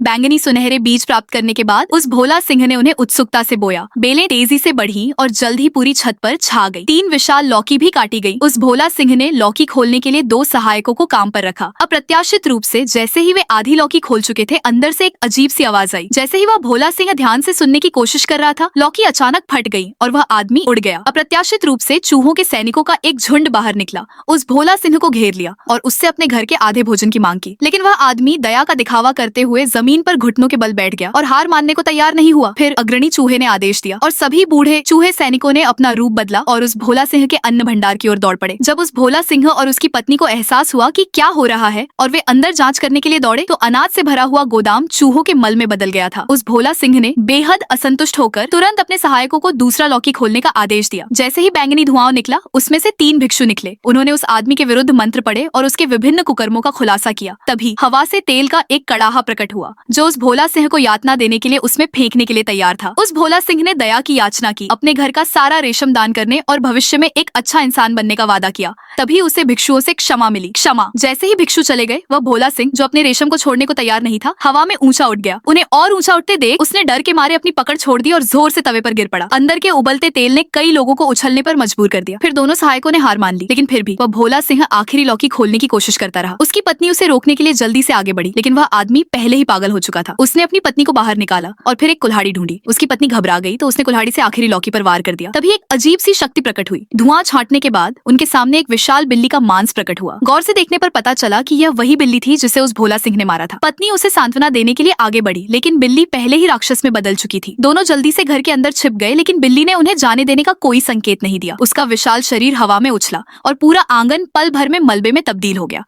बैंगनी सुनहरे बीज प्राप्त करने के बाद उस भोला सिंह ने उन्हें उत्सुकता से बोया। बेलें तेजी से बढ़ी और जल्द ही पूरी छत पर छा गई। 3 विशाल लौकी भी काटी गई। उस भोला सिंह ने लौकी खोलने के लिए 2 सहायकों को काम पर रखा। अप्रत्याशित रूप से जैसे ही वे आधी लौकी खोल चुके थे, अंदर से एक अजीब सी आवाज आई। जैसे ही वह भोला सिंह ध्यान से सुनने की कोशिश कर रहा था, लौकी अचानक फट गई और वह आदमी उड़ गया। अप्रत्याशित रूप से चूहों के सैनिकों का एक झुंड बाहर निकला, उस भोला सिंह को घेर लिया और उससे अपने घर के आधे भोजन की मांग की। लेकिन वह आदमी दया का दिखावा करते हुए जमीन पर घुटनों के बल बैठ गया और हार मानने को तैयार नहीं हुआ। फिर अग्रणी चूहे ने आदेश दिया और सभी बूढ़े चूहे सैनिकों ने अपना रूप बदला और उस भोला सिंह के अन्न भंडार की ओर दौड़ पड़े। जब उस भोला सिंह और उसकी पत्नी को एहसास हुआ कि क्या हो रहा है और वे अंदर जांच करने के लिए दौड़े, तो अनाज से भरा हुआ गोदाम चूहों के मल में बदल गया था। उस भोला सिंह ने बेहद असंतुष्ट होकर तुरंत अपने सहायकों को दूसरा लौकी खोलने का आदेश दिया। जैसे ही बैंगनी धुआं निकला, उसमें से 3 भिक्षु निकले। उन्होंने उस आदमी के विरुद्ध मंत्र पढ़े और उसके विभिन्न कुकर्मों का खुलासा किया। तभी हवा से तेल का एक कड़ाहा प्रकट हुआ, जो उस भोला सिंह को यातना देने के लिए उसमें फेंकने के लिए तैयार था। उस भोला सिंह ने दया की याचना की, अपने घर का सारा रेशम दान करने और भविष्य में एक अच्छा इंसान बनने का वादा किया। तभी उसे भिक्षुओं से क्षमा मिली। क्षमा। जैसे ही भिक्षु चले गए, वह भोला सिंह, जो अपने रेशम को छोड़ने को तैयार नहीं था, हवा में ऊंचा उठ गया। उन्हें और ऊंचा उठते देख उसने डर के मारे अपनी पकड़ छोड़ दी और जोर से तवे पर गिर पड़ा। अंदर के उबलते तेल ने कई लोगों को उछलने पर मजबूर कर दिया। फिर दोनों सहायकों ने हार मान ली, लेकिन फिर भी वह भोला सिंह आखिरी लौकी खोलने की कोशिश करता रहा। उसकी पत्नी उसे रोकने के लिए जल्दी से आगे बढ़ी, लेकिन वह आदमी पहले ही पागल हो चुका था। उसने अपनी पत्नी को बाहर निकाला और फिर एक कुल्हाड़ी ढूंढी। उसकी पत्नी घबरा गई तो उसने कुल्हाड़ी से आखिरी लौकी पर वार कर दिया। तभी एक अजीब सी शक्ति प्रकट हुई। धुआं छांटने के बाद उनके सामने एक विशाल बिल्ली का मांस प्रकट हुआ। गौर से देखने पर पता चला कि यह वही बिल्ली थी जिसे उस भोला सिंह ने मारा था। पत्नी उसे सांत्वना देने के लिए आगे बढ़ी, लेकिन बिल्ली पहले ही राक्षस में बदल चुकी थी। दोनों जल्दी से घर के अंदर छिप गए, लेकिन बिल्ली ने उन्हें जाने देने का कोई संकेत नहीं दिया। उसका विशाल शरीर हवा में उछला और पूरा आंगन पल भर में मलबे में तब्दील हो गया।